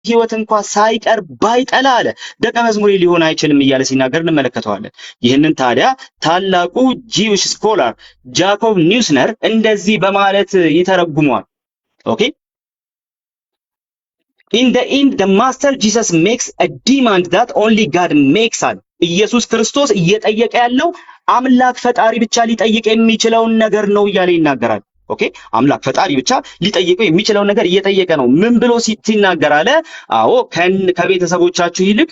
ህይወት እንኳን ሳይቀር ባይጠላ አለ ደቀ መዝሙሬ ሊሆን አይችልም እያለ ሲናገር እንመለከተዋለን። ይህንን ታዲያ ታላቁ ጂውሽ ስኮላር ጃኮብ ኒውስነር እንደዚህ በማለት ይተረጉመዋል። ኦኬ In the end, the Master Jesus makes a demand that only God makes አለ። ኢየሱስ ክርስቶስ እየጠየቀ ያለው አምላክ ፈጣሪ ብቻ ሊጠይቅ የሚችለውን ነገር ነው እያለ ይናገራል። ኦኬ አምላክ ፈጣሪ ብቻ ሊጠይቀው የሚችለውን ነገር እየጠየቀ ነው። ምን ብሎ ሲናገር አለ? አዎ ከቤተሰቦቻችሁ ይልቅ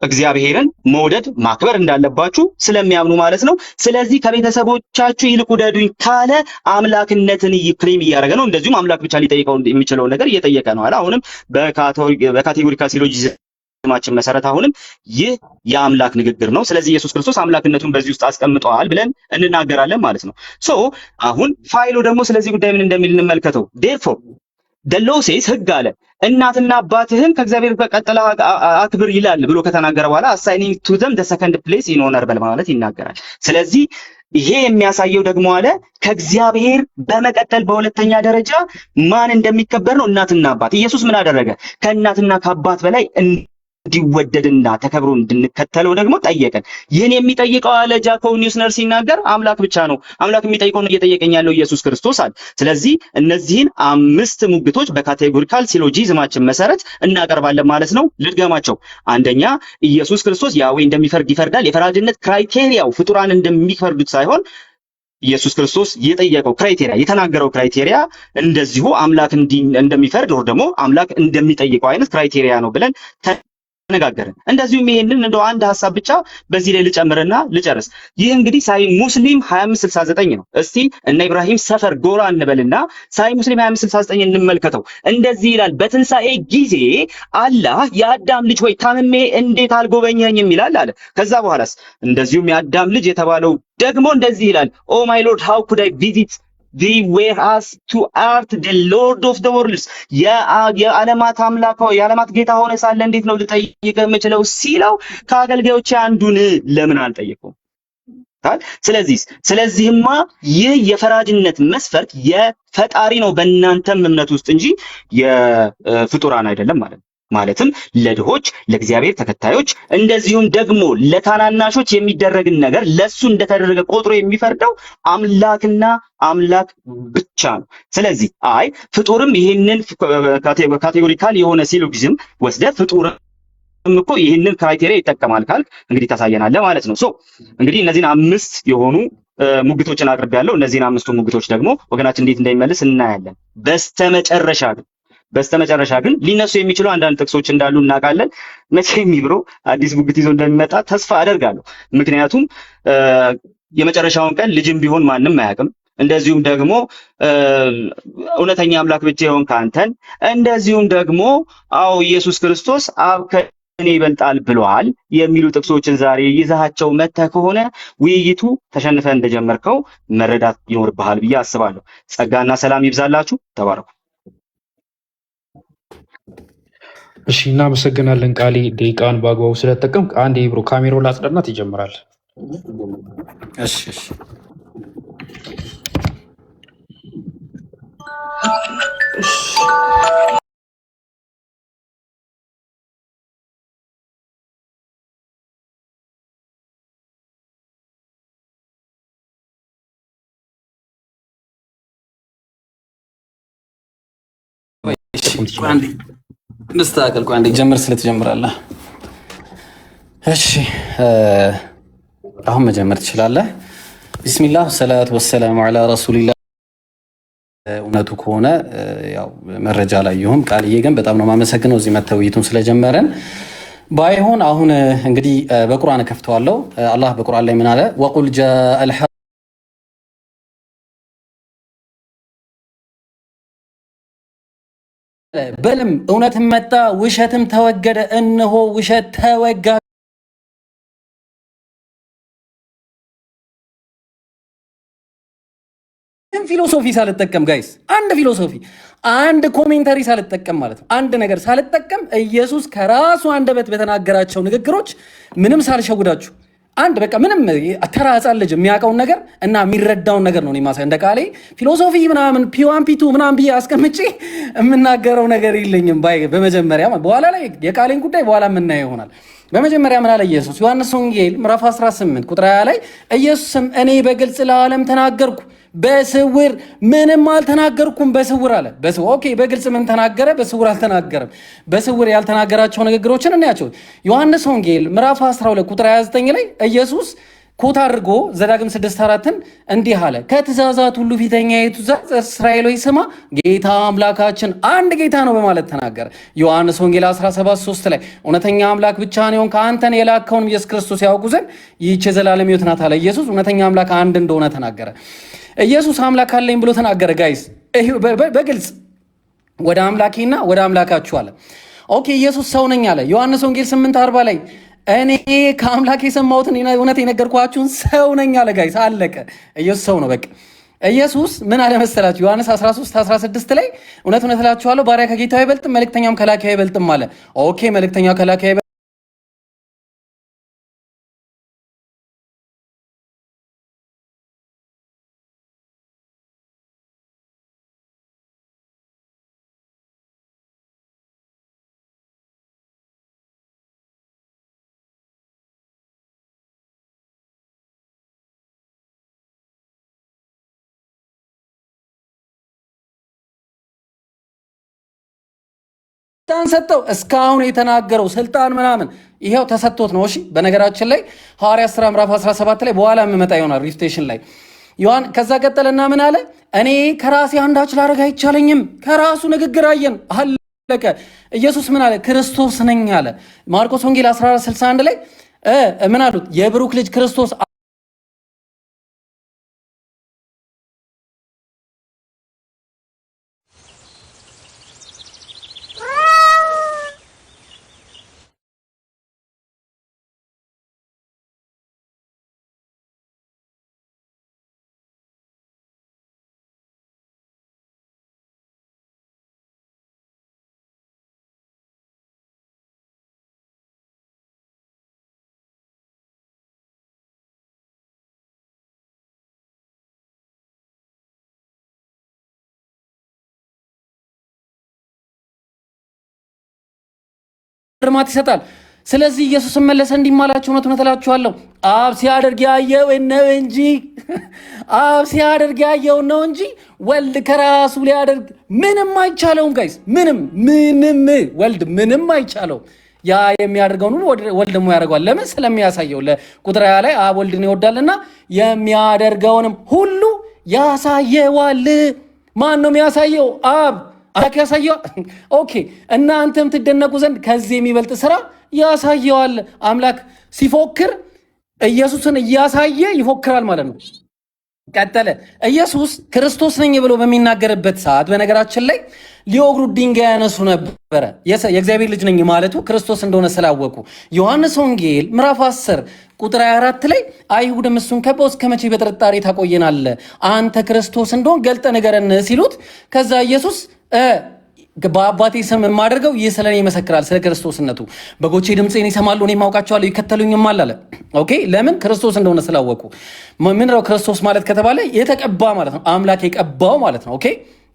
እግዚአብሔርን መውደድ ማክበር እንዳለባችሁ ስለሚያምኑ ማለት ነው። ስለዚህ ከቤተሰቦቻችሁ ይልቅ ውደዱኝ ካለ አምላክነትን ክሌም እያደረገ ነው። እንደዚሁም አምላክ ብቻ ሊጠይቀው የሚችለውን ነገር እየጠየቀ ነው አለ። አሁንም በካቴጎሪካል ሲሎጂዝማችን መሰረት አሁንም ይህ የአምላክ ንግግር ነው። ስለዚህ ኢየሱስ ክርስቶስ አምላክነቱን በዚህ ውስጥ አስቀምጠዋል ብለን እንናገራለን ማለት ነው። ሶ አሁን ፋይሎ ደግሞ ስለዚህ ጉዳይ ምን እንደሚል እንመልከተው። ዴርፎር the law says ህግ አለ እናትና አባትህን ከእግዚአብሔር በቀጥላ አክብር ይላል ብሎ ከተናገረ በኋላ assigning to them the second place in honor በማለት ይናገራል። ስለዚህ ይሄ የሚያሳየው ደግሞ አለ ከእግዚአብሔር በመቀጠል በሁለተኛ ደረጃ ማን እንደሚከበር ነው፣ እናትና አባት። ኢየሱስ ምን አደረገ? ከእናትና ከአባት በላይ እንዲወደድና ተከብሮ እንድንከተለው ደግሞ ጠየቀን። ይህን የሚጠይቀው አለ ጃኮብ ኒውስነር ሲናገር አምላክ ብቻ ነው። አምላክ የሚጠይቀውን እየጠየቀኝ ያለው ኢየሱስ ክርስቶስ አለ። ስለዚህ እነዚህን 5 ሙግቶች በካቴጎሪካል ሲሎጂዝማችን መሰረት እናቀርባለን ማለት ነው። ልድገማቸው። አንደኛ ኢየሱስ ክርስቶስ ያዌ እንደሚፈርድ ይፈርዳል። የፈራጅነት ክራይቴሪያው ፍጡራን እንደሚፈርዱት ሳይሆን ኢየሱስ ክርስቶስ የጠየቀው ክራይቴሪያ የተናገረው ክራይቴሪያ እንደዚሁ አምላክ እንደሚፈርድ ወር ደግሞ አምላክ እንደሚጠይቀው አይነት ክራይቴሪያ ነው ብለን ተነጋገርን። እንደዚሁም ይሄንን እንደው አንድ ሐሳብ ብቻ በዚህ ላይ ልጨምርና ልጨርስ። ይህ እንግዲህ ሳይ ሙስሊም 2569 ነው። እስቲ እነ ኢብራሂም ሰፈር ጎራ እንበልና ሳይ ሙስሊም 2569 እንመልከተው። እንደዚህ ይላል፣ በትንሳኤ ጊዜ አላህ የአዳም ልጅ ሆይ ታምሜ እንዴት አልጎበኘኸኝም ይላል አለ። ከዛ በኋላስ እንደዚሁም የአዳም ልጅ የተባለው ደግሞ እንደዚህ ይላል፣ ኦ ማይ ሎርድ ሃው ኩድ አይ ቪዚት they were us to art the lord of the worlds የዓለማት አምላክ የዓለማት ጌታ ሆነ ሳለ እንዴት ነው ልጠይቅ የምችለው ሲለው ከአገልጋዮች አንዱን ለምን አልጠየቀውም? ስለዚህማ ይህ የፈራጅነት መስፈርት የፈጣሪ ነው በእናንተም እምነት ውስጥ እንጂ የፍጡራን አይደለም ማለት ነው። ማለትም ለድሆች ለእግዚአብሔር ተከታዮች እንደዚሁም ደግሞ ለታናናሾች የሚደረግን ነገር ለሱ እንደተደረገ ቆጥሮ የሚፈርደው አምላክና አምላክ ብቻ ነው። ስለዚህ ፍጡርም ይሄንን ካቴጎሪካል የሆነ ሲሎጂዝም ወስደ ፍጡርም እኮ ይሄንን ክራይቴሪያ ይጠቀማል ካልክ እንግዲህ ታሳየናለህ ማለት ነው። እንግዲህ እነዚህን 5 የሆኑ ሙግቶችን አቅርቤያለሁ። እነዚህን 5ቱ ሙግቶች ደግሞ ወገናችን እንዴት እንደሚመልስ እናያለን። በስተመጨረሻ ግን ሊነሱ የሚችሉ አንዳንድ ጥቅሶች እንዳሉ እናውቃለን። መቼም ይብሮ አዲስ ሙግት ይዞ እንደሚመጣ ተስፋ አደርጋለሁ። ምክንያቱም የመጨረሻውን ቀን ልጅም ቢሆን ማንም አያውቅም። እንደዚሁም ደግሞ እውነተኛ አምላክ ብቻ ይሆን ካንተን እንደዚሁም ደግሞ ኢየሱስ ክርስቶስ አብ ከኔ ይበልጣል ብሏል የሚሉ ጥቅሶችን ዛሬ ይዛቸው መተህ ከሆነ ውይይቱ ተሸንፈ እንደጀመርከው መረዳት ይኖርብሃል ብዬ አስባለሁ። ጸጋና ሰላም ይብዛላችሁ። ተባረኩ። እሺ እናመሰግናለን። ቃሊ ደቂቃን በአግባቡ ስለተጠቀምክ አንድ ብሮ ካሜራውን ላጽዳናት ይጀምራል። እሺ نستاكل عندي جمر سلت جمرالله እሺ አሁን መጀመር ትችላለህ። ቢስሚላህ ወሰላቱ ወሰላሙ ዐላ ረሱሊላህ። እውነቱ ከሆነ ያው መረጃ ላይ ይሁን ቃልዬ ግን በጣም ነው የማመሰግነው እዚህ መተው ውይይቱን ስለጀመረን። ባይሆን አሁን እንግዲህ በቁርአን ከፍተዋለሁ። አላህ በቁርአን ላይ ምን አለ? ወቁል ጃአል በልም እውነትም መጣ ውሸትም ተወገደ፣ እነሆ ውሸት ተወጋ። ፊሎሶፊ ሳልጠቀም ጋይስ፣ አንድ ፊሎሶፊ አንድ ኮሜንታሪ ሳልጠቀም ማለት ነው፣ አንድ ነገር ሳልጠቀም ኢየሱስ ከራሱ አንደበት በተናገራቸው ንግግሮች ምንም ሳልሸውዳችሁ አንድ በቃ ምንም ተራ ሕፃን ልጅ የሚያውቀውን ነገር እና የሚረዳውን ነገር ነው ማሳይ። እንደ ቃሌ ፊሎሶፊ ምናምን ፒዋን ፒቱ ምናምን ብዬ አስቀምጬ የምናገረው ነገር የለኝም። በመጀመሪያ በኋላ ላይ የቃሌን ጉዳይ በኋላ የምናየው ይሆናል። በመጀመሪያ ምን አለ ኢየሱስ? ዮሐንስ ወንጌል ምዕራፍ 18 ቁጥር 20 ላይ ኢየሱስም እኔ በግልጽ ለዓለም ተናገርኩ፣ በስውር ምንም አልተናገርኩም። በስውር አለ። ኦኬ፣ በግልጽ ምን ተናገረ? በስውር አልተናገረም። በስውር ያልተናገራቸው ንግግሮችን እናያቸው። ዮሐንስ ወንጌል ምዕራፍ 12 ቁጥር 29 ላይ ኢየሱስ ኮት አድርጎ ዘዳግም 6:4 እንዲህ አለ፣ ከትእዛዛት ሁሉ ፊተኛይቱ ትእዛዝ እስራኤል ሆይ ስማ፣ ጌታ አምላካችን አንድ ጌታ ነው በማለት ተናገረ። ዮሐንስ ወንጌል 17:3 ላይ እውነተኛ አምላክ ብቻ ነው ከአንተን የላከውን ኢየሱስ ክርስቶስ ያውቁ ዘንድ ይህች የዘላለም ሕይወት ናት አለ። ኢየሱስ እውነተኛ አምላክ አንድ እንደሆነ ተናገረ። ኢየሱስ አምላክ አለኝ ብሎ ተናገረ። ጋይስ በግልጽ ወደ አምላኬና ወደ አምላካችሁ አለ። ኦኬ፣ ኢየሱስ ሰው ነኝ አለ። ዮሐንስ ወንጌል 8:40 ላይ እኔ ከአምላክ የሰማሁትን እውነት የነገርኳችሁን ሰው ነኝ አለ። ጋይስ አለቀ። ኢየሱስ ሰው ነው። በቃ ኢየሱስ ምን አለ መሰላችሁ? ዮሐንስ 13:16 ላይ እውነት እውነት እላችኋለሁ ባሪያ ከጌታው አይበልጥም፣ መልእክተኛም ከላኪው አይበልጥም አለ። ኦኬ፣ መልእክተኛው ከላኪው ስልጣን ሰጠው። እስካሁን የተናገረው ስልጣን ምናምን ይሄው ተሰጥቶት ነው። እሺ፣ በነገራችን ላይ ሐዋርያት ሥራ ምዕራፍ 17 ላይ በኋላ የምመጣ ይሆናል ሪፍቴሽን ላይ ዮሐን ከዛ ቀጠለና ምን አለ? እኔ ከራሴ አንዳች ላደርግ አይቻለኝም። ከራሱ ንግግር አየን፣ አለቀ። ኢየሱስ ምን አለ? ክርስቶስ ነኝ አለ። ማርቆስ ወንጌል 14:61 ላይ ምን አሉት? የብሩክ ልጅ ክርስቶስ እርማት ይሰጣል። ስለዚህ ኢየሱስ መለሰ እንዲህ አላቸው፣ እውነት እውነት እላችኋለሁ አብ ሲያደርግ ያየው ነው እንጂ አብ ሲያደርግ ያየው ነው እንጂ ወልድ ከራሱ ሊያደርግ ምንም አይቻለውም። ጋይስ ምንም ወልድ ምንም አይቻለውም። ያ የሚያደርገውን ሁሉ ወልድ ደግሞ ያደርገዋል። ለምን? ስለሚያሳየው። ለቁጥር 20 ላይ አብ ወልድን ይወዳልና የሚያደርገውንም ሁሉ ያሳየዋል። ማን ነው የሚያሳየው? አብ አምላክ ያሳየዋል። ኦኬ፣ እናንተም ትደነቁ ዘንድ ከዚህ የሚበልጥ ስራ ያሳየዋል። አምላክ ሲፎክር ኢየሱስን እያሳየ ይፎክራል ማለት ነው። ቀጠለ። ኢየሱስ ክርስቶስ ነኝ ብሎ በሚናገርበት ሰዓት በነገራችን ላይ ሊወግሩት ድንጋይ ያነሱ ነበረ። የእግዚአብሔር ልጅ ነኝ ማለቱ ክርስቶስ እንደሆነ ስላወቁ ዮሐንስ ወንጌል ምዕራፍ 10 ቁጥር 24 ላይ አይሁድም እሱን ከበው እስከ መቼ በጥርጣሬ ታቆየናለህ? አንተ ክርስቶስ እንደሆን ገልጠ ንገረን ሲሉት ከዛ ኢየሱስ በአባቴ ስም የማደርገው ይህ ስለኔ ይመሰክራል፣ ስለ ክርስቶስነቱ። በጎቼ ድምፄን ይሰማሉ፣ እኔም አውቃቸዋለሁ፣ ይከተሉኝማል አለ። ኦኬ፣ ለምን? ክርስቶስ እንደሆነ ስላወቁ። ምን ነው ክርስቶስ ማለት ከተባለ የተቀባ ማለት ነው። አምላክ የቀባው ማለት ነው። ኦኬ፣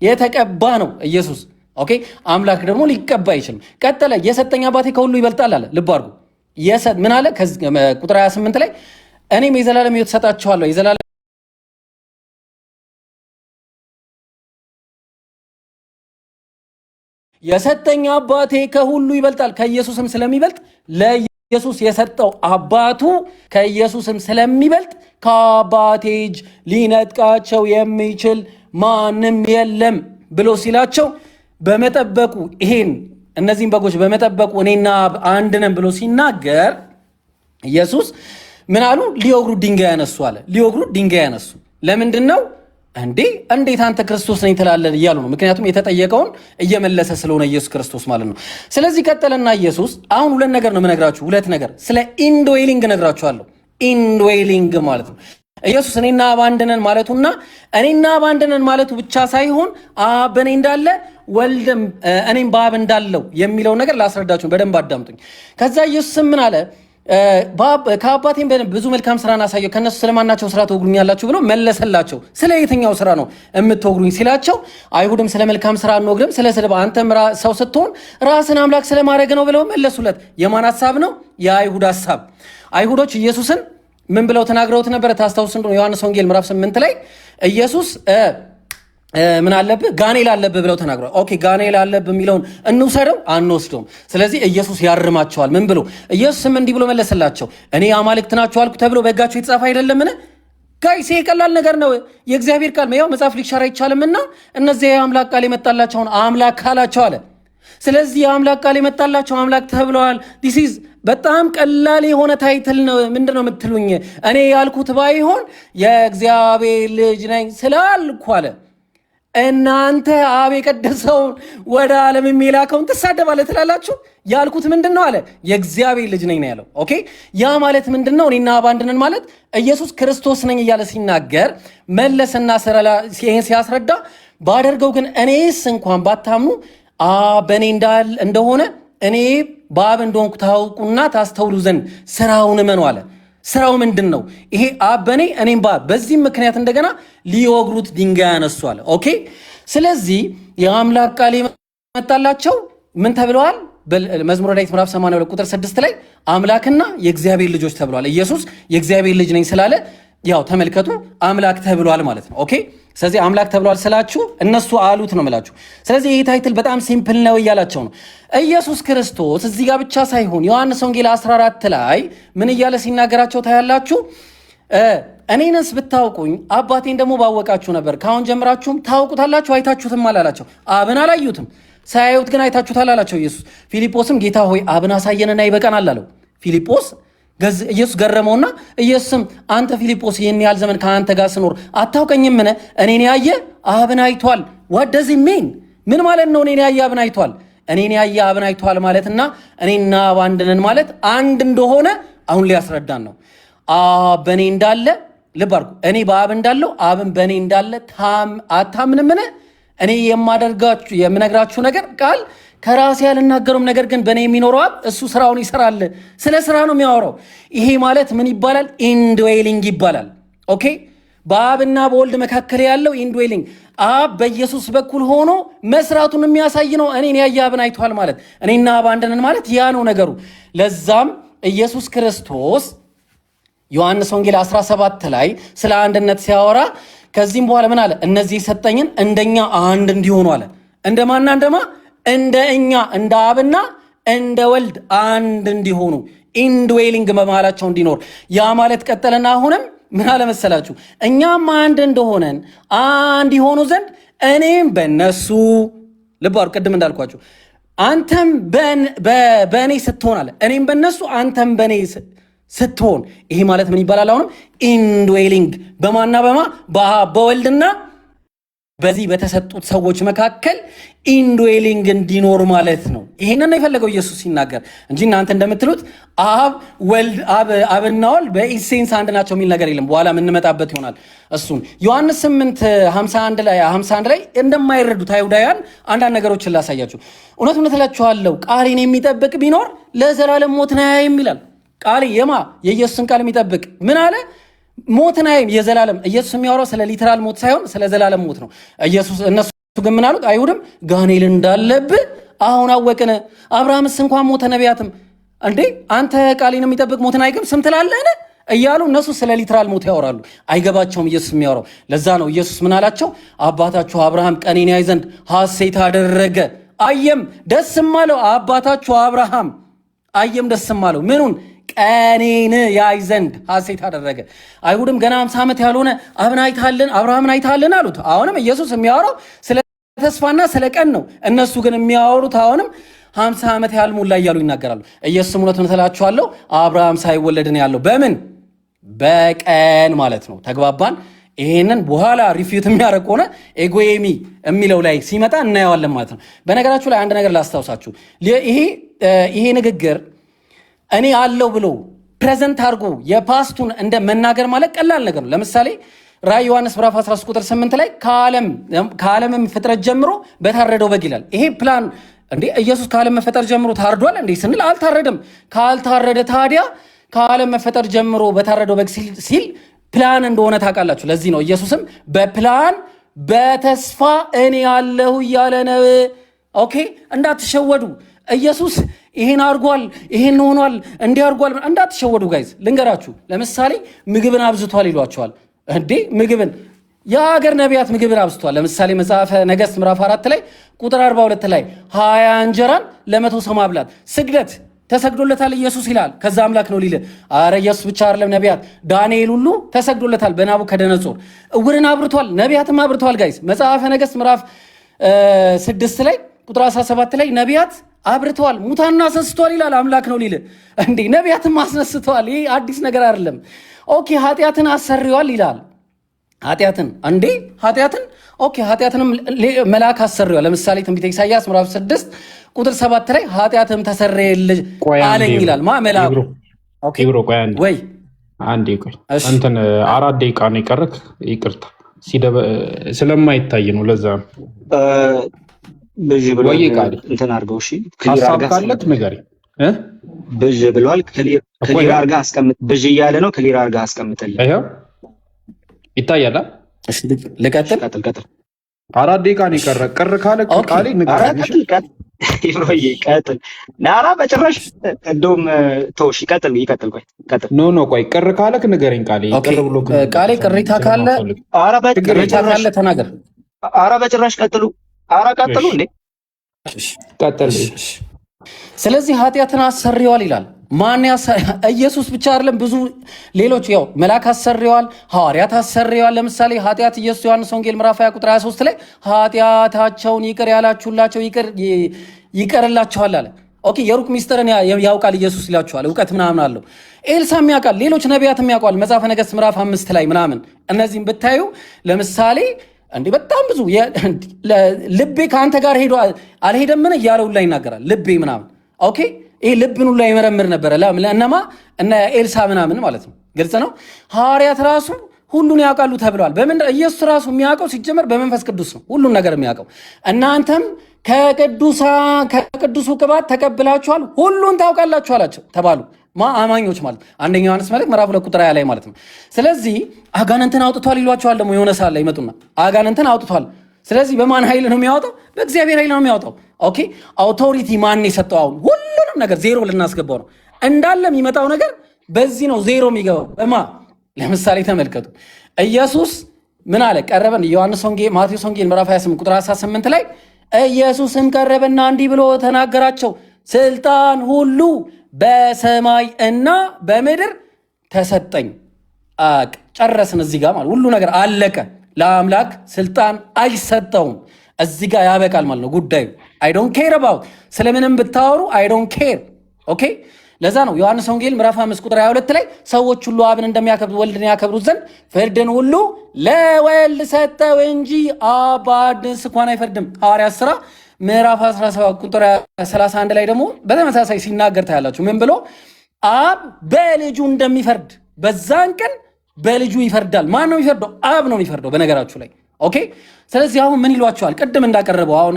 የተቀባ ነው ኢየሱስ። ኦኬ፣ አምላክ ደግሞ ሊቀባ አይችልም። ቀጠለ። የሰጠኝ አባቴ ከሁሉ ይበልጣል አለ። ልብ አድርጉ። ምን አለ? ቁጥር 28 ላይ እኔም የዘላለም ሕይወት እሰጣቸዋለሁ። የዘላለም የሰጠኝ አባቴ ከሁሉ ይበልጣል። ከኢየሱስም ስለሚበልጥ ለኢየሱስ የሰጠው አባቱ ከኢየሱስም ስለሚበልጥ ከአባቴ እጅ ሊነጥቃቸው የሚችል ማንም የለም ብሎ ሲላቸው በመጠበቁ ይሄን እነዚህን በጎች በመጠበቁ እኔና አንድ ነን ብሎ ሲናገር ኢየሱስ ምን አሉ? ሊወግሩ ድንጋይ ያነሱ አለ። ሊወግሩ ድንጋይ ያነሱ ለምንድን ነው? እንዴት አንተ ክርስቶስ ነኝ ትላለህ እያሉ ነው። ምክንያቱም የተጠየቀውን እየመለሰ ስለሆነ ኢየሱስ ክርስቶስ ማለት ነው። ስለዚህ ቀጠለና ኢየሱስ አሁን ሁለት ነገር ነው የምነግራችሁ። ሁለት ነገር ስለ ኢንድዌሊንግ እነግራችኋለሁ። ኢንድዌሊንግ ማለት ነው ኢየሱስ እኔና አብ አንድ ነን ማለቱና እኔና አብ አንድ ነን ማለቱ ብቻ ሳይሆን አብ በእኔ እንዳለ ወልድም እኔም በአብ እንዳለው የሚለው ነገር ላስረዳችሁ፣ በደንብ አዳምጡኝ። ከዛ ኢየሱስ ምን አለ? ከአባቴም ብዙ መልካም ስራን አሳየው ከነሱ ስለማናቸው ስራ ትወግሩኛላችሁ ብሎ መለሰላቸው። ስለ የትኛው ስራ ነው የምትወግሩኝ ሲላቸው አይሁድም ስለ መልካም ስራ አንወግርም፣ ስለ ስድብ አንተም ሰው ስትሆን ራስን አምላክ ስለማድረግ ነው ብለው መለሱለት። የማን ሀሳብ ነው? የአይሁድ ሀሳብ። አይሁዶች ኢየሱስን ምን ብለው ተናግረውት ነበር? ታስታውሱ እንደሆነ ዮሐንስ ወንጌል ምዕራፍ 8 ላይ ኢየሱስ ምን አለብህ ጋኔል አለብህ ብለው ተናግረዋል። ኦኬ ጋኔል አለብህ የሚለውን እንውሰደው? አንወስደውም። ስለዚህ ኢየሱስ ያርማቸዋል። ምን ብሎ? ኢየሱስም እንዲህ ብሎ መለሰላቸው፣ እኔ አማልክት ናችሁ አልኩ ተብሎ በሕጋችሁ የተጻፈ አይደለምን? ጋይስ ይሄ ቀላል ነገር ነው። የእግዚአብሔር ቃል ያው መጽሐፍ ሊሻር አይቻልምና እነዚህ የአምላክ ቃል የመጣላቸውን አምላክ ካላቸው አለ። ስለዚህ የአምላክ ቃል የመጣላቸው አምላክ ተብለዋል። ዲስ ኢዝ በጣም ቀላል የሆነ ታይትል ነው። ምንድነው የምትሉኝ? እኔ ያልኩት ባይሆን የእግዚአብሔር ልጅ ነኝ ስላልኩ አለ እናንተ አብ የቀደሰውን ወደ ዓለም የሚላከውን ትሳደባለህ ትላላችሁ። ያልኩት ምንድን ነው አለ? የእግዚአብሔር ልጅ ነኝ ነው ያለው። ኦኬ ያ ማለት ምንድን ነው? እኔና አብ አንድ ነን ማለት ኢየሱስ ክርስቶስ ነኝ እያለ ሲናገር መለሰና ይህን ሲያስረዳ ባደርገው ግን እኔስ እንኳን ባታምኑ በእኔ እንደሆነ እኔ በአብ እንደሆንኩ ታውቁና ታስተውሉ ዘንድ ስራውን እመኑ አለ። ስራው ምንድን ነው? ይሄ አብ በኔ እኔም በአብ። በዚህም ምክንያት እንደገና ሊወግሩት ድንጋይ ያነሱ አለ። ኦኬ ስለዚህ የአምላክ ቃል የመጣላቸው ምን ተብለዋል? መዝሙረ ዳዊት ምዕራፍ 82 ቁጥር 6 ላይ አምላክና የእግዚአብሔር ልጆች ተብለዋል። ኢየሱስ የእግዚአብሔር ልጅ ነኝ ስላለ ያው ተመልከቱ አምላክ ተብሏል ማለት ነው። ኦኬ ስለዚህ አምላክ ተብሏል ስላችሁ እነሱ አሉት ነው የምላችሁ። ስለዚህ ይህ ታይትል በጣም ሲምፕል ነው እያላቸው ነው። ኢየሱስ ክርስቶስ እዚህ ጋር ብቻ ሳይሆን ዮሐንስ ወንጌል 14 ላይ ምን እያለ ሲናገራቸው ታያላችሁ። እኔንስ ብታውቁኝ አባቴን ደግሞ ባወቃችሁ ነበር፣ ካሁን ጀምራችሁም ታውቁታላችሁ፣ አይታችሁትም አላላቸው። አብን አላዩትም፣ ሳያዩት ግን አይታችሁታል አላቸው ኢየሱስ። ፊልጶስም ጌታ ሆይ አብን አሳየንና ይበቃናል አለው። ፊልጶስ ኢየሱስ ገረመውና ኢየሱስም አንተ ፊልጶስ ይህን ያህል ዘመን ከአንተ ጋር ስኖር አታውቀኝምን? እኔን ያየ አብን አይቷል። ዋት ደዝ ሚን? ምን ማለት ነው? እኔን ያየ አብን አይቷል። እኔን ያየ አብን አይቷል ማለትና እኔና አብ አንድ ነን ማለት አንድ እንደሆነ አሁን ሊያስረዳን ነው። አብ በእኔ እንዳለ ልብ አድርጉ። እኔ በአብ እንዳለው አብን በእኔ እንዳለ አታምንምን? እኔ የምነግራችሁ ነገር ቃል ከራሴ ያልናገረውም፣ ነገር ግን በእኔ የሚኖረው አብ እሱ ስራውን ይሰራል። ስለ ስራ ነው የሚያወራው። ይሄ ማለት ምን ይባላል? ኢንድዌሊንግ ይባላል። ኦኬ በአብና በወልድ መካከል ያለው ኢንድዌሊንግ አብ በኢየሱስ በኩል ሆኖ መስራቱን የሚያሳይ ነው። እኔን ያየ አብን አይቷል ማለት እኔና አብ አንድ ነን ማለት ያ ነው ነገሩ። ለዛም ኢየሱስ ክርስቶስ ዮሐንስ ወንጌል 17 ላይ ስለ አንድነት ሲያወራ ከዚህም በኋላ ምን አለ? እነዚህ የሰጠኝን እንደኛ አንድ እንዲሆኑ አለ። እንደማና እንደማ እንደ እኛ እንደ አብና እንደ ወልድ አንድ እንዲሆኑ ኢንድዌሊንግ በመሃላቸው እንዲኖር ያ ማለት ቀጠለና አሁንም ምን አለ መሰላችሁ? እኛም አንድ እንደሆነን አንድ የሆኑ ዘንድ እኔም በነሱ ልብ አድርጉ። ቅድም እንዳልኳችሁ አንተም በእኔ ስትሆን አለ እኔም በነሱ አንተም በእኔ ስትሆን። ይሄ ማለት ምን ይባላል? አሁንም ኢንድዌሊንግ በማና በማ በወልድና በዚህ በተሰጡት ሰዎች መካከል ኢንድዌሊንግ እንዲኖር ማለት ነው። ይሄንን ነው የፈለገው ኢየሱስ ሲናገር እንጂ እናንተ እንደምትሉት አብና ወልድ በኢሴንስ አንድ ናቸው የሚል ነገር የለም። በኋላ የምንመጣበት ይሆናል እሱን። ዮሐንስ 8:51 ላይ እንደማይረዱት አይሁዳውያን አንዳንድ ነገሮችን ላሳያችሁ። እውነት እላችኋለሁ ቃሌን የሚጠብቅ ቢኖር ለዘላለም ሞትን አያይም ይላል። ቃል የኢየሱስን ቃል የሚጠብቅ ምን አለ? ሞትን አያይም የዘላለም። ኢየሱስ የሚያወራው ስለ ሊተራል ሞት ሳይሆን ስለ ዘላለም ሞት ነው። እነሱ ግን ምን አሉት? አይሁድም ጋኔል እንዳለብህ አሁን አወቅን፣ አብርሃምስ እንኳን ሞተ፣ ነቢያትም እንዴ አንተ ቃሌን የሚጠብቅ ሞትን አይቅም ስም ትላለህን እያሉ እነሱ ስለ ሊተራል ሞት ያወራሉ። አይገባቸውም ኢየሱስ የሚያወራው። ለዛ ነው ኢየሱስ ምን አላቸው? አባታችሁ አብርሃም ቀኔን ያይ ዘንድ ሐሴት አደረገ፣ አየም ደስም አለው። አባታችሁ አብርሃም አየም ደስም አለው ምኑን? ቀኔን ያይ ዘንድ ሐሴት አደረገ። አይሁድም ገና 50 ዓመት ያልሆነ አብርሃምን አይታልን አሉት። አሁንም ኢየሱስ የሚያወራው ስለ ተስፋና ስለ ቀን ነው። እነሱ ግን የሚያወሩት አሁንም 50 ዓመት ያልሞላ እያሉ ይናገራሉ። ኢየሱስ እውነቱን እላችኋለሁ አብርሃም ሳይወለድ ነው ያለው። በምን? በቀን ማለት ነው። ተግባባን? ይሄንን በኋላ ሪፊዩት የሚያደርግ ሆነ ኤጎሚ የሚለው ላይ ሲመጣ እናየዋለን ማለት ነው። በነገራችሁ ላይ አንድ ነገር ላስታውሳችሁ። ይሄ ንግግር እኔ አለው ብሎ ፕሬዘንት አድርጎ የፓስቱን እንደ መናገር ማለት ቀላል ነገር ነው። ለምሳሌ ራዕይ ዮሐንስ ምዕራፍ 13 ቁጥር 8 ላይ ከዓለምም ፍጥረት ጀምሮ በታረደው በግ ይላል። ይሄ ፕላን እንዴ ኢየሱስ ከዓለም መፈጠር ጀምሮ ታርዷል እንዴ ስንል አልታረደም። ካልታረደ ታዲያ ከዓለም መፈጠር ጀምሮ በታረደው በግ ሲል ፕላን እንደሆነ ታውቃላችሁ። ለዚህ ነው ኢየሱስም በፕላን በተስፋ እኔ ያለሁ እያለ ነው። ኦኬ እንዳትሸወዱ። ኢየሱስ ይሄን አድርጓል፣ ይሄን ሆኗል፣ እንዲህ አድርጓል እንዳትሸወዱ ጋይዝ። ልንገራችሁ፣ ለምሳሌ ምግብን አብዝቷል ይሏቸዋል። እንዴ ምግብን የሀገር ነቢያት ምግብን አብዝቷል። ለምሳሌ መጽሐፈ ነገሥት ምዕራፍ 4 ላይ ቁጥር 42 ላይ 20 እንጀራን ለ100 ሰው ማብላት ስግደት ተሰግዶለታል ኢየሱስ ይላል። ከዛ አምላክ ነው ሊል። አረ ኢየሱስ ብቻ አይደለም ነቢያት፣ ዳንኤል ሁሉ ተሰግዶለታል በናቡከደነጾር። እውርን አብርቷል፣ ነቢያትም አብርተዋል ጋይስ። መጽሐፈ ነገሥት ምዕራፍ 6 ላይ ቁጥር 17 ላይ ነቢያት አብርተዋል፣ ሙታን አስነስተዋል ይላል። አምላክ ነው ሊል። እንዴ ነቢያትም አስነስተዋል። ይሄ አዲስ ነገር አይደለም። ኦኬ ኃጢአትን አሰሪዋል ይላል። ኃጢአትን እንዴ ኃጢአትን ኦኬ ኃጢአትንም መልአክ አሰሪዋል። ለምሳሌ ትንቢተ ኢሳይያስ ምዕራፍ 6 ቁጥር 7 ላይ ኃጢአትም ተሰረየልህ አለኝ ይላል። መልአኩ ኦኬ ይብሮ ቆይ አንዴ ወይ አንዴ ቆይ እንትን 4 ደቂቃ ነው የቀረክ። ይቅርታ ስለማይታይ ነው ለዛ ነው። በጂ ብሎ ወይ ቃል እንትን አድርገው እሺ፣ ሐሳብ ካለት ንገረኝ። በጂ ብሏል። ክሊር አድርጋ አስቀምጥ። በጂ እያለ ነው። ክሊር አድርጋ አስቀምጥልኝ። አይው ይታያል። እሺ ልቀጥል። ቀጥል። 4 ደቂቃ ነው የቀረ። ቅር ካለ ቃሌ ንገረኝ። ይብሮዬ ቀጥል። ናራ በጭራሽ እንደውም ተውሽ። ይቀጥል። ቆይ ቀጥል። ኖ ቆይ ቅር ካለክ ንገረኝ። ቅር ብሎ ቃሌ ቅሬታ ካለ ተናገር። አረ በጭራሽ ቀጥሉ። ቀጥሉ እንዴ ቀጥል። ስለዚህ ኃጢአትን አሰሪዋል ይላል። ማን ኢየሱስ ብቻ አይደለም፣ ብዙ ሌሎች ያው መልአክ አሰሪዋል፣ ሐዋርያት አሰሪዋል። ለምሳሌ ኃጢአት ኢየሱስ ዮሐንስ ወንጌል ምዕራፍ 20 ቁጥር 23 ላይ ኃጢአታቸውን ይቅር ያላችሁላቸው ይቀርላቸዋል አለ። ኦኬ የሩቅ ሚስጥርን ያውቃል ኢየሱስ ይላችኋል። እውቀት ምናምን አለው። ኤልሳም ያውቃል፣ ሌሎች ነቢያትም ያውቃል። መጽሐፈ ነገሥት ምዕራፍ 5 ላይ ምናምን እነዚህም ብታዩ ለምሳሌ እንዲህ በጣም ብዙ ልቤ ከአንተ ጋር ሄዶ አልሄደምን እያለ ሁላ ይናገራል። ልቤ ምናምን ኦኬ ይሄ ልብን ሁላ ይመረምር ነበረ። እነማ እነ ኤልሳ ምናምን ማለት ነው። ግልጽ ነው። ሐዋርያት ራሱ ሁሉን ያውቃሉ ተብለዋል። በምን ኢየሱስ ራሱ የሚያውቀው ሲጀመር በመንፈስ ቅዱስ ነው ሁሉን ነገር የሚያውቀው። እናንተም ከቅዱሱ ቅባት ተቀብላችኋል ሁሉን ታውቃላችሁ አላቸው ተባሉ። አማኞች ማለት አንደኛ ዮሐንስ መልእክት ምዕራፍ 2 ቁጥር 20 ላይ ማለት ነው። ስለዚህ አጋንንትን አውጥቷል ይሏቸዋል። ደግሞ የሆነ ሰዓት ላይ ይመጡና አጋንንትን አውጥቷል። ስለዚህ በማን ኃይል ነው የሚያወጣው? በእግዚአብሔር ኃይል ነው የሚያወጣው። ኦኬ አውቶሪቲ ማን የሰጠው? አሁን ሁሉንም ነገር ዜሮ ልናስገባው ነው እንዳለ የሚመጣው ነገር በዚህ ነው ዜሮ የሚገባው። ለምሳሌ ተመልከቱ። ኢየሱስ ምን አለ? ቀረበን ዮሐንስ ወንጌል ማቴዎስ ወንጌል ምዕራፍ 28 ቁጥር 18 ላይ ኢየሱስም ቀረበና እንዲህ ብሎ ተናገራቸው፣ ስልጣን ሁሉ በሰማይ እና በምድር ተሰጠኝ። ጨረስን። እዚህ ጋር ማለት ሁሉ ነገር አለቀ። ለአምላክ ስልጣን አይሰጠውም። እዚህ ጋር ያበቃል ማለት ነው ጉዳዩ። አይ ዶንት ኬር አባውት ስለምንም ብታወሩ አይ ዶንት ኬር። ኦኬ ለዛ ነው ዮሐንስ ወንጌል ምዕራፍ 5 ቁጥር 22 ላይ ሰዎች ሁሉ አብን እንደሚያከብሩ ወልድን ያከብሩት ዘንድ ፍርድን ሁሉ ለወልድ ሰጠው እንጂ አብ በአዲስ እንኳን አይፈርድም። ሐዋርያት ሥራ ምዕራፍ 17 ቁጥር 31 ላይ ደግሞ በተመሳሳይ ሲናገር ታያላችሁ። ምን ብሎ አብ በልጁ እንደሚፈርድ በዛን ቀን በልጁ ይፈርዳል። ማን ነው የሚፈርደው? አብ ነው የሚፈርደው በነገራችሁ ላይ። ኦኬ ስለዚህ አሁን ምን ይሏቸዋል? ቅድም እንዳቀረበው አሁን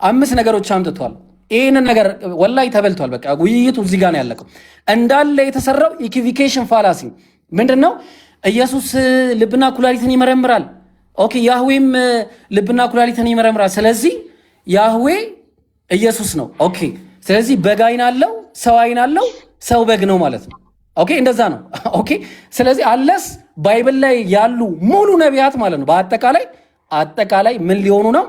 5 ነገሮች አምጥቷል። ይህንን ነገር ወላይ ተበልቷል። በቃ ውይይቱ እዚህ ጋር ነው ያለቀው። እንዳለ የተሰራው ኢኩቪኬሽን ፋላሲ ምንድን ነው? ኢየሱስ ልብና ኩላሊትን ይመረምራል። ኦኬ ያህዌም ልብና ኩላሊትን ይመረምራል። ስለዚህ ያህዌ ኢየሱስ ነው። ኦኬ ስለዚህ በግ አይን አለው፣ ሰው አይን አለው፣ ሰው በግ ነው ማለት ነው። ኦኬ እንደዛ ነው። ኦኬ ስለዚህ አለስ ባይብል ላይ ያሉ ሙሉ ነቢያት ማለት ነው አጠቃላይ ምን ሊሆኑ ነው?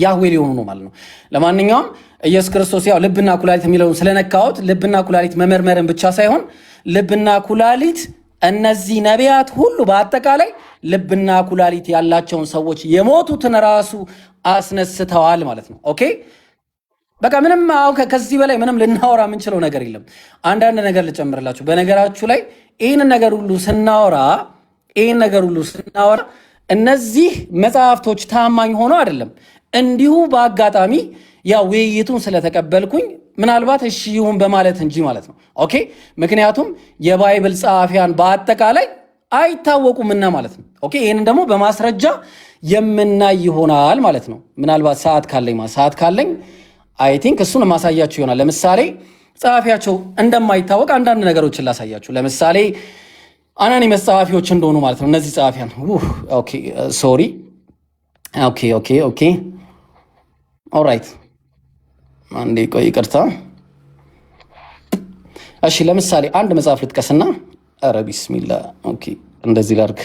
ያህዌ ሊሆኑ ነው ማለት ነው። ለማንኛውም ኢየሱስ ክርስቶስ ያው ልብና ኩላሊት የሚለውን ስለነካሁት ልብና ኩላሊት መመርመርን ብቻ ሳይሆን ልብና ኩላሊት እነዚህ ነቢያት ሁሉ በአጠቃላይ ልብና ኩላሊት ያላቸውን ሰዎች የሞቱትን ራሱ አስነስተዋል ማለት ነው። ኦኬ በቃ ምንም ከዚህ በላይ ምንም ልናወራ የምንችለው ነገር የለም። አንዳንድ ነገር ልጨምርላችሁ። በነገራችሁ ላይ ይህንን ነገር ሁሉ ስናወራ እነዚህ መጽሐፍቶች ታማኝ ሆኖ አይደለም፣ እንዲሁ በአጋጣሚ ያው ውይይቱን ስለተቀበልኩኝ ምናልባት እሺ ይሁን በማለት እንጂ ማለት ነው። ኦኬ ምክንያቱም የባይብል ጸሐፊያን በአጠቃላይ አይታወቁምና ማለት ነው። ኦኬ ይህንን ደግሞ በማስረጃ የምናይ ይሆናል ማለት ነው። ምናልባት ሰዓት ካለኝ አይ ቲንክ እሱን ማሳያችሁ ይሆናል። ለምሳሌ ጸሐፊያቸው እንደማይታወቅ አንዳንድ ነገሮችን ላሳያችሁ። ለምሳሌ አናኒመስ ጸሐፊዎች እንደሆኑ ማለት ነው እነዚህ ጸሐፊያን። ኦኬ ሶሪ ኦኬ ኦኬ ኦኬ ኦልራይት አንዴ ቆይ ይቅርታ። እሺ ለምሳሌ አንድ መጽሐፍ ልጥቀስና ኧረ ቢስሚላ ኦኬ እንደዚህ ላድርግ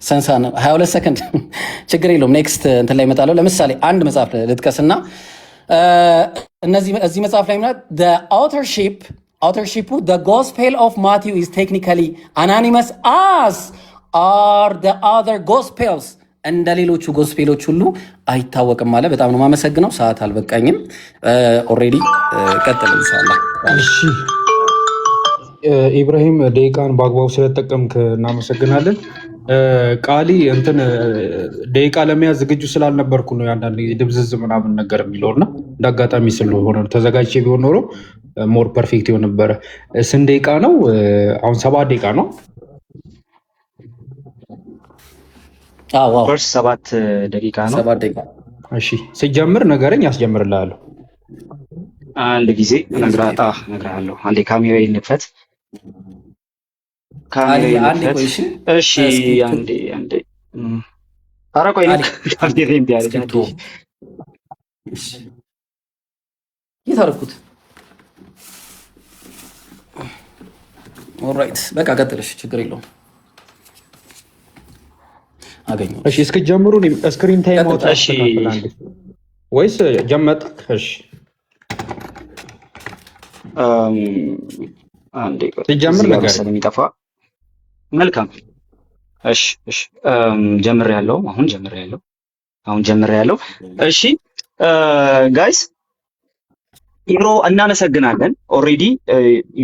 ሰንሳን 22 ሰከንድ ችግር የለውም ኔክስት እንትን ላይ እመጣለሁ። ለምሳሌ አንድ መጽሐፍ ልጥቀስና እዚህ መጽሐፍ ላይ ማለት authorship the gospel of Matthew is technically anonymous as are the other gospels እንደ ሌሎቹ ጎስፔሎች ሁሉ አይታወቅም ማለት በጣም ነው የማመሰግነው። ሰዓት አልበቃኝም ኦልሬዲ ቀጥል ኢንሻአላህ። እሺ ኢብራሂም ደቂቃን በአግባቡ ስለተጠቀምክ እናመሰግናለን። ቃሊ እንትን ደቂቃ ለመያዝ ዝግጁ ስላልነበርኩ ነው አንዳንድ ጊዜ ድብዝዝ ምናምን ነገር የሚለውና እንዳጋጣሚ ስለሆነ ተዘጋጅቼ ቢሆን ኖሮ ሞር ፐርፌክት ይሆን ነበረ። ስንት ደቂቃ ነው አሁን? 7 ደቂቃ ነው። አዎ 7 ደቂቃ ነው። 7 ደቂቃ። እሺ ሲጀምር ነገረኝ ያስጀምርልሃለሁ። አንድ ጊዜ እነግርሃለሁ። አንዴ ካሜራዬን ልክፈት። እሺ አንዴ ኧረ ቆይ ካሜራዬን ቢያደርግ የት አደረኩት? ኦልራይት በቃ ቀጥልሽ፣ ችግር የለውም አገኘሁ። እሺ እስክትጀምሩ ስክሪን ታይም አውጣ ወይስ ጀመጥክ? እሺ አንዴ ሲጀምር ነገር ስለሚጠፋ መልካም። እሺ ጀምሬያለሁ። አሁን ጀምሬያለሁ። እሺ ጋይስ ኢብሮ እናመሰግናለን። ኦልሬዲ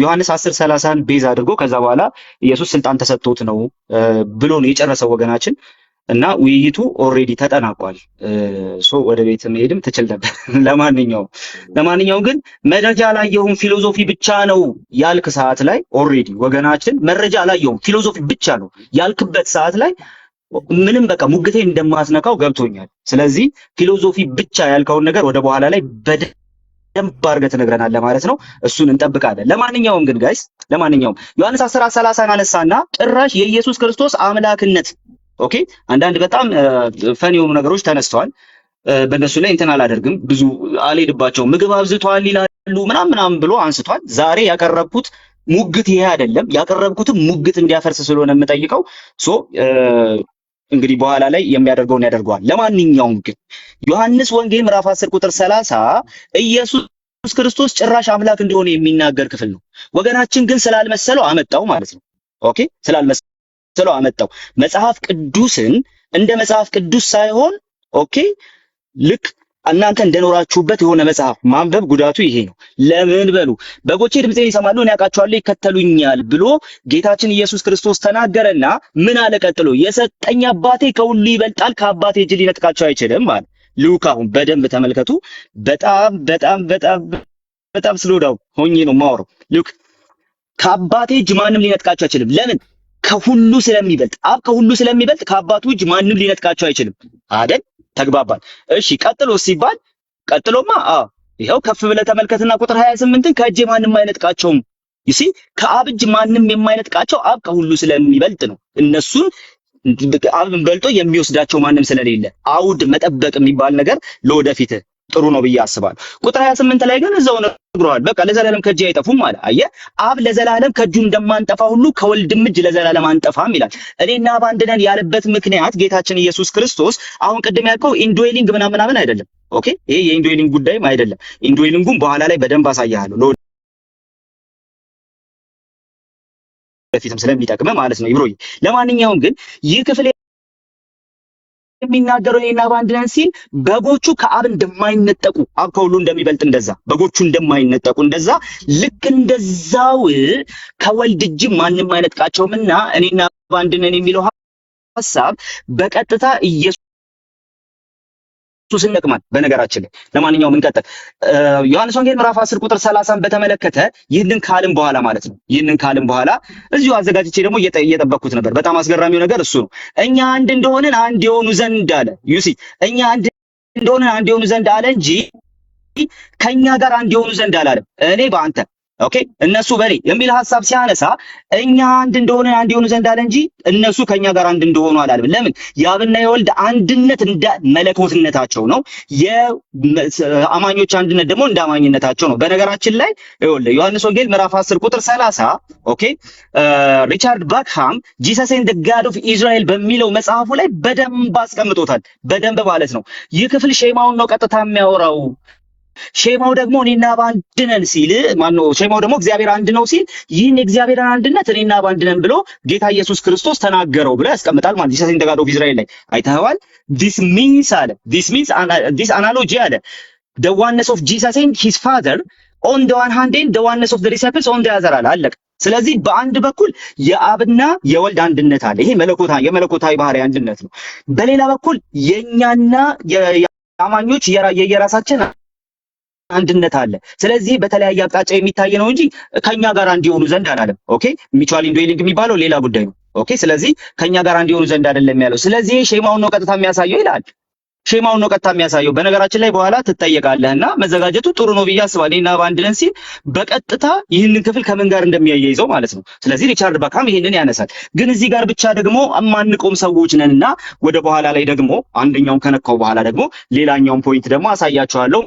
ዮሐንስ 10:30ን ቤዝ አድርጎ ከዛ በኋላ ኢየሱስ ስልጣን ተሰጥቶት ነው ብሎ ነው የጨረሰው ወገናችን እና ውይይቱ ኦልሬዲ ተጠናቋል። ወደ ቤት መሄድም ትችል ነበር። ለማንኛውም ግን መረጃ አላየሁም ፊሎሶፊ ብቻ ነው ያልክ ሰዓት ላይ ኦልሬዲ ወገናችን መረጃ አላየሁም ፊሎሶፊ ብቻ ነው ያልክበት ሰዓት ላይ ምንም በቃ ሙግቴ እንደማስነካው ገብቶኛል። ስለዚህ ፊሎሶፊ ብቻ ያልከውን ነገር ወደ በኋላ ላይ በደንብ አድርገህ ትነግረናለህ ማለት ነው። እሱን እንጠብቃለን። ለማንኛውም ግን ጋይስ ዮሐንስ 10:30 አነሳና ጭራሽ የኢየሱስ ክርስቶስ አምላክነት ኦኬ አንዳንድ በጣም ፈን የሆኑ ነገሮች ተነስተዋል። በእነሱ ላይ እንትን አላደርግም፣ ብዙ አልሄድባቸውም። ምግብ አብዝቷል ይላሉ ምናምን ብሎ አንስቷል። ዛሬ ያቀረብኩት ሙግት ይሄ አይደለም። ያቀረብኩትም ሙግት እንዲያፈርስ ስለሆነ የምጠይቀው እንግዲህ በኋላ ላይ የሚያደርገውን ያደርገዋል። ለማንኛውም ግን ዮሐንስ ወንጌል ምዕራፍ 10 ቁጥር 30 ኢየሱስ ክርስቶስ ጭራሽ አምላክ እንደሆነ የሚናገር ክፍል ነው። ወገናችን ግን ስላልመሰለው አመጣው ማለት ነው። ኦኬ ስላልመሰለው አመጣው። መጽሐፍ ቅዱስን እንደ መጽሐፍ ቅዱስ ሳይሆን ኦኬ ልክ እናንተ እንደኖራችሁበት የሆነ መጽሐፍ ማንበብ ጉዳቱ ይሄ ነው። ለምን በሉ በጎቼ ድምፄን ይሰማሉ፣ እኔ አውቃቸዋለሁ፣ ይከተሉኛል ብሎ ጌታችን ኢየሱስ ክርስቶስ ተናገረና ምን አለ ቀጥሎ? የሰጠኝ አባቴ ከሁሉ ይበልጣል፣ ከአባቴ እጅ ሊነጥቃቸው አይችልም ማለት። ሉቃውን በደንብ ተመልከቱ። በጣም ስሎዳው ሆኜ ነው የማወራው። ሉክ ከአባቴ እጅ ማንም ሊነጥቃቸው አይችልም። ለምን? ከሁሉ ስለሚበልጥ። አብ ከሁሉ ስለሚበልጥ ከአባቱ እጅ ማንም ሊነጥቃቸው አይችልም አይደል? ተግባባል። እሺ ቀጥሎ ሲባል ቀጥሎማ ይሄው ከፍ ብለህ ተመልከትና ቁጥር 28ን ከእጅ ማንም አይነጥቃቸውም። ይሲ ከአብ እጅ ማንም የማይነጥቃቸው አብ ከሁሉ ስለሚበልጥ ነው። እነሱን አብን በልጦ የሚወስዳቸው ማንም ስለሌለ አውድ መጠበቅ የሚባል ነገር ለወደፊት ጥሩ ነው ብዬ አስባለሁ። ቁጥር 28 ላይ ግን እዛው ነግሯል። በቃ ለዘላለም ከእጅ አይጠፉም አለ። አየህ አብ ለዘላለም ከእጁ እንደማንጠፋ ሁሉ ከወልድም እጅ ለዘላለም አንጠፋም ይላል። እኔና አብ አንድ ነን ያለበት ምክንያት ጌታችን ኢየሱስ ክርስቶስ አሁን ቅድም ያልከው ኢንዶይሊንግ ምናምን አይደለም። ኦኬ ይሄ የኢንዶይሊንግ ጉዳይም አይደለም። ኢንዶይሊንጉን በኋላ ላይ በደንብ አሳያለሁ ለወደፊትም ስለሚጠቅም ማለት ነው ይብሮይ። ለማንኛውም ግን ይህ ክፍል የሚናገረው እኔና አብ አንድ ነን ሲል በጎቹ ከአብ እንደማይነጠቁ አብ ከሁሉ እንደሚበልጥ እንደዛ በጎቹ እንደማይነጠቁ እንደዛ ልክ እንደዛው ከወልድ እጅ ማንም አይነጥቃቸውምና እኔና አብ አንድ ነን የሚለው ሐሳብ በቀጥታ ኢየሱስን ይጠቅማል። በነገራችን ላይ ለማንኛውም እንቀጥል። ዮሐንስ ወንጌል ምዕራፍ 10 ቁጥር 30ን በተመለከተ ይህንን ካልን በኋላ ማለት ነው ይህንን ካልን በኋላ እዚሁ አዘጋጅቼ ደግሞ እየጠበቅኩት ነበር። በጣም አስገራሚው ነገር እሱ ነው። እኛ አንድ እንደሆንን አንድ የሆኑ ዘንድ አለ። ዩሲ እኛ አንድ እንደሆንን አንድ የሆኑ ዘንድ አለ እንጂ ከኛ ጋር አንድ የሆኑ ዘንድ አላለም። እኔ በአንተ ኦኬ እነሱ በኔ የሚል ሐሳብ ሲያነሳ እኛ አንድ እንደሆነ አንድ የሆኑ ዘንድ አለ እንጂ እነሱ ከኛ ጋር አንድ እንደሆኑ አላለም። ለምን? የአብና የወልድ አንድነት እንደ መለኮትነታቸው ነው። የአማኞች አንድነት ደግሞ እንደ አማኝነታቸው ነው። በነገራችን ላይ ይኸውልህ ዮሐንስ ወንጌል ምዕራፍ 10 ቁጥር 30 ኦኬ ሪቻርድ ባክሃም ጂሰስ ኤንድ ጋድ ኦፍ ኢዝራኤል በሚለው መጽሐፉ ላይ በደንብ አስቀምጦታል። በደንብ ማለት ነው። ይህ ክፍል ሼማውን ነው ቀጥታ የሚያወራው። ሼማው ደግሞ እኔና አብ አንድ ነን ሲል ማነው? ሼማው ደግሞ እግዚአብሔር አንድ ነው ሲል ይህን የእግዚአብሔርን አንድነት እኔና አብ አንድ ነን ብሎ ጌታ ኢየሱስ ክርስቶስ ተናገረው ብሎ ያስቀምጣል ማለት ጂሰስ ኢን ዘ ጋድ ኦፍ ኢዝራኤል ላይ አይተኸዋል። ዲስ ሚንስ አለ ዲስ አናሎጂ አለ the oneness of Jesus and his father on the one hand and the oneness of the disciples on the other አለ አለቀ። ስለዚህ በአንድ በኩል የአብና የወልድ አንድነት አለ። ይሄ የመለኮታዊ ባህሪ አንድነት ነው። በሌላ በኩል የኛና የአማኞች የየራሳችን አንድነት አለ። ስለዚህ በተለያየ አቅጣጫ የሚታይ ነው እንጂ ከኛ ጋር እንዲሆኑ ዘንድ አላለም። ኦኬ ሚቹዋል ኢንዶይሊንግ የሚባለው ሌላ ጉዳይ ነው። ኦኬ ስለዚህ ከኛ ጋር እንዲሆኑ ዘንድ አይደለም ያለው። ስለዚህ ሼማውን ነው ቀጥታ የሚያሳየው ይላል። ሼማውን ነው ቀጥታ የሚያሳየው። በነገራችን ላይ በኋላ ትጠየቃለህና መዘጋጀቱ ጥሩ ነው ብዬ አስባለሁ። እኔና በአንድ ነን ሲል በቀጥታ ይህንን ክፍል ከምን ጋር እንደሚያያይዘው ማለት ነው። ስለዚህ ሪቻርድ ባካም ይህንን ያነሳል። ግን እዚህ ጋር ብቻ ደግሞ እማንቆም ሰዎች ነንና ወደ በኋላ ላይ ደግሞ አንደኛውን ከነካው በኋላ ደግሞ ሌላኛውን ፖይንት ደግሞ አሳያቸዋለሁ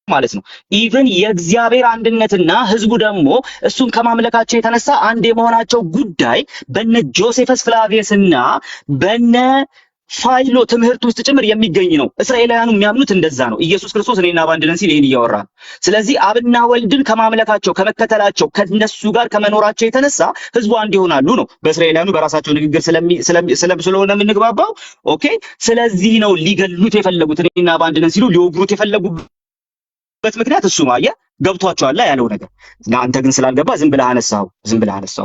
ማለት ነው። ኢቭን የእግዚአብሔር አንድነትና ህዝቡ ደግሞ እሱን ከማምለካቸው የተነሳ አንድ የመሆናቸው ጉዳይ በነ ጆሴፈስ ፍላቪየስና በነ ፋይሎ ትምህርት ውስጥ ጭምር የሚገኝ ነው። እስራኤላውያኑ የሚያምኑት እንደዛ ነው። ኢየሱስ ክርስቶስ እኔና አብ አንድ ነን ሲል ይሄን እያወራ ነው። ስለዚህ አብና ወልድን ከማምለካቸው ከመከተላቸው ከነሱ ጋር ከመኖራቸው የተነሳ ህዝቡ አንድ ይሆናሉ ነው። በእስራኤላውያኑ በራሳቸው ንግግር ስለሆነ የምንግባባው ኦኬ። ስለዚህ ነው ሊገሉት የፈለጉት እኔና አብ አንድ ነን ሲሉ ሊወግሩት የፈለጉት ምክንያት እሱ ማየ ገብቷቸዋል ያለው ነገር። አንተ ግን ስላልገባ ዝም ብለህ አነሳው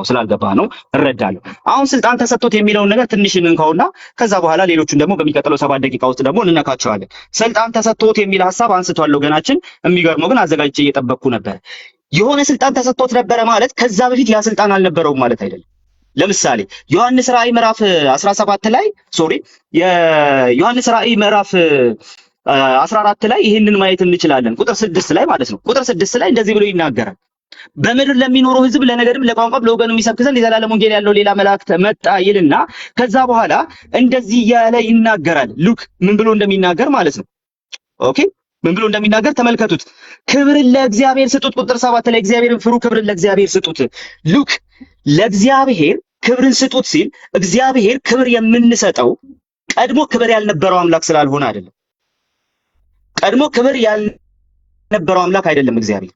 ስላልገባ ነው እረዳለሁ። አሁን ስልጣን ተሰጥቶት የሚለውን ነገር ትንሽ እንንካውና ከዛ በኋላ ሌሎቹን ደግሞ በሚቀጥለው 7 ደቂቃ ውስጥ ደግሞ እንነካቸዋለን። ስልጣን ተሰጥቶት የሚል ሐሳብ አንስቷል ወገናችን። የሚገርመው ግን አዘጋጅቼ እየጠበቅኩ ነበር። የሆነ ስልጣን ተሰጥቶት ነበረ ማለት ከዛ በፊት ያ ስልጣን አልነበረውም ማለት አይደለም። ለምሳሌ ዮሐንስ ራእይ ምዕራፍ 17 ላይ የዮሐንስ ራእይ ምዕራፍ 14 ላይ ይሄንን ማየት እንችላለን። ቁጥር 6 ላይ ማለት ነው። ቁጥር 6 ላይ እንደዚህ ብሎ ይናገራል። በምድር ለሚኖሩ ሕዝብ ለነገድም ለቋንቋም ለወገንም የሚሰብክ ዘንድ የዘላለም ወንጌል ያለው ሌላ መልአክ መጣ ይልና ከዛ በኋላ እንደዚህ እያለ ይናገራል። ሉክ ምን ብሎ እንደሚናገር ማለት ነው። ኦኬ ምን ብሎ እንደሚናገር ተመልከቱት። ክብርን ለእግዚአብሔር ስጡት። ቁጥር 7 ላይ እግዚአብሔርን ፍሩ፣ ክብርን ለእግዚአብሔር ስጡት። ሉክ ለእግዚአብሔር ክብርን ስጡት ሲል እግዚአብሔር ክብር የምንሰጠው ቀድሞ ክብር ያልነበረው አምላክ ስላልሆነ አይደለም። ቀድሞ ክብር ያልነበረው አምላክ አይደለም። እግዚአብሔር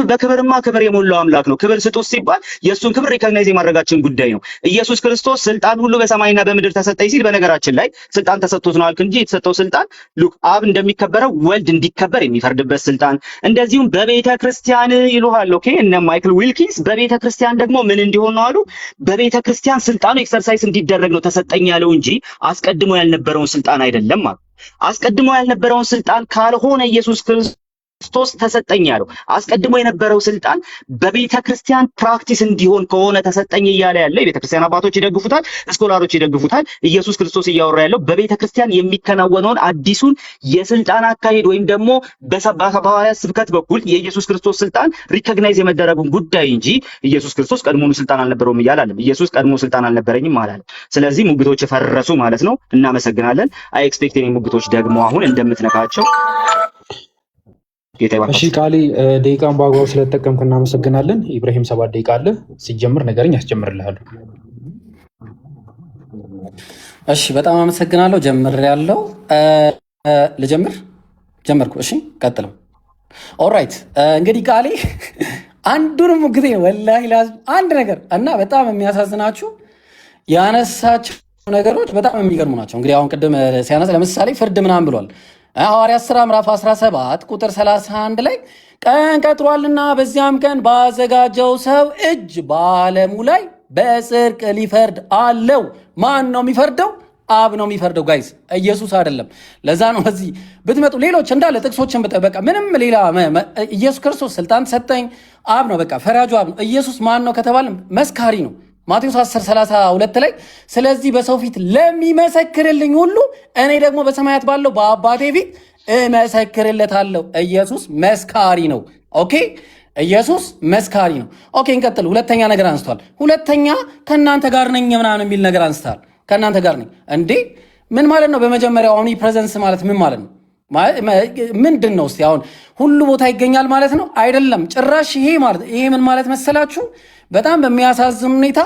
በክብርማ ክብር የሞላው አምላክ ነው። ክብር ስጡት ሲባል የእሱን ክብር ሪኮግናይዝ የማድረጋችን ጉዳይ ነው። ኢየሱስ ክርስቶስ ስልጣን ሁሉ በሰማይና በምድር ተሰጠኝ ሲል በነገራችን ላይ ስልጣን ተሰጥቶት ነው አልክ እንጂ የተሰጠው ስልጣን ሉክ አብ እንደሚከበረው ወልድ እንዲከበር የሚፈርድበት ስልጣን፣ እንደዚሁም በቤተ ክርስቲያን ይሉሃል። ኦኬ እነ ማይክል ዊልኪንስ በቤተ ክርስቲያን ደግሞ ምን እንዲሆን ነው አሉ? በቤተ ክርስቲያን ስልጣኑ ኤክሰርሳይዝ እንዲደረግ ነው ተሰጠኝ ያለው እንጂ አስቀድሞ ያልነበረውን ስልጣን አይደለም ማለት። አስቀድሞ ያልነበረውን ስልጣን ካልሆነ ኢየሱስ ክርስቶስ ተሰጠኝ ያለው አስቀድሞ የነበረው ስልጣን በቤተ ክርስቲያን ፕራክቲስ እንዲሆን ከሆነ ተሰጠኝ እያለ ያለው የቤተ ክርስቲያን አባቶች ይደግፉታል፣ ስኮላሮች ይደግፉታል። ኢየሱስ ክርስቶስ እያወራ ያለው በቤተ ክርስቲያን የሚከናወነውን አዲሱን የስልጣን አካሄድ ወይም ደግሞ በሐዋርያት ስብከት በኩል የኢየሱስ ክርስቶስ ስልጣን ሪኮግናይዝ የመደረጉን ጉዳይ እንጂ ኢየሱስ ክርስቶስ ቀድሞውኑ ስልጣን አልነበረውም እያለ አይደለም። ኢየሱስ ቀድሞ ስልጣን አልነበረኝም አላለም። ስለዚህ ሙግቶች ፈረሱ ማለት ነው። እናመሰግናለን። አይ ኤክስፔክት ሙግቶች ደግሞ አሁን እንደምትነካቸው እሺ ቃሊ ደቂቃን በአግባቡ ስለተጠቀምክ እናመሰግናለን። ኢብራሂም 7 ደቂቃ አለ። ሲጀምር ነገርኝ ያስጀምርልሃለሁ። እሺ በጣም አመሰግናለሁ። ጀምሬያለሁ። ጀመርኩ። እሺ ቀጥለው። ኦልራይት እንግዲህ ቃሊ አንዱንም ጊዜ ወላሂ ላዝም አንድ ነገር እና በጣም የሚያሳዝናችሁ ያነሳቸው ነገሮች በጣም የሚገርሙ ናቸው። እንግዲህ አሁን ቅድም ሲያነሳ ለምሳሌ ፍርድ ምናምን ብሏል። ሐዋርያት ሥራ ምዕራፍ 17 ቁጥር 31 ላይ ቀን ቀጥሯልና በዚያም ቀን ባዘጋጀው ሰው እጅ በዓለሙ ላይ በጽድቅ ሊፈርድ አለው። ማን ነው የሚፈርደው? አብ ነው የሚፈርደው። ጋይስ ኢየሱስ አይደለም። ለዛ ነው እዚህ ብትመጡ ሌሎች እንዳለ ጥቅሶችን በቃ ምንም ሌላ ኢየሱስ ክርስቶስ ስልጣን ሰጠኝ አብ ነው፣ በቃ ፈራጁ አብ ነው። ኢየሱስ ማን ነው ከተባለ መስካሪ ነው። ማቴዎስ 10:32 ላይ ስለዚህ በሰው ፊት ለሚመሰክርልኝ ሁሉ እኔ ደግሞ በሰማያት ባለው በአባቴ ፊት እመሰክርለታለሁ። ኢየሱስ መስካሪ ነው። ኦኬ ኢየሱስ መስካሪ ነው። ኦኬ እንቀጥል። ሁለተኛ ነገር አንስቷል። ሁለተኛ ከእናንተ ጋር ነኝ ምናምን የሚል ነገር አንስታል። ከእናንተ ጋር ነኝ እንዴ? ምን ማለት ነው? በመጀመሪያው ኦምኒ ፕሬዘንስ ማለት ምን ማለት ነው? ምንድን ነው? እስቲ አሁን ሁሉ ቦታ ይገኛል ማለት ነው? አይደለም ጭራሽ። ይሄ ምን ማለት መሰላችሁ? በጣም በሚያሳዝን ሁኔታ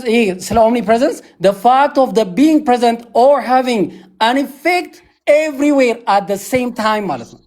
ይሄ ስለ ኦምኒ ፕሬዘንስ the fact of the being present or having an effect everywhere at the same time ማለት ነው።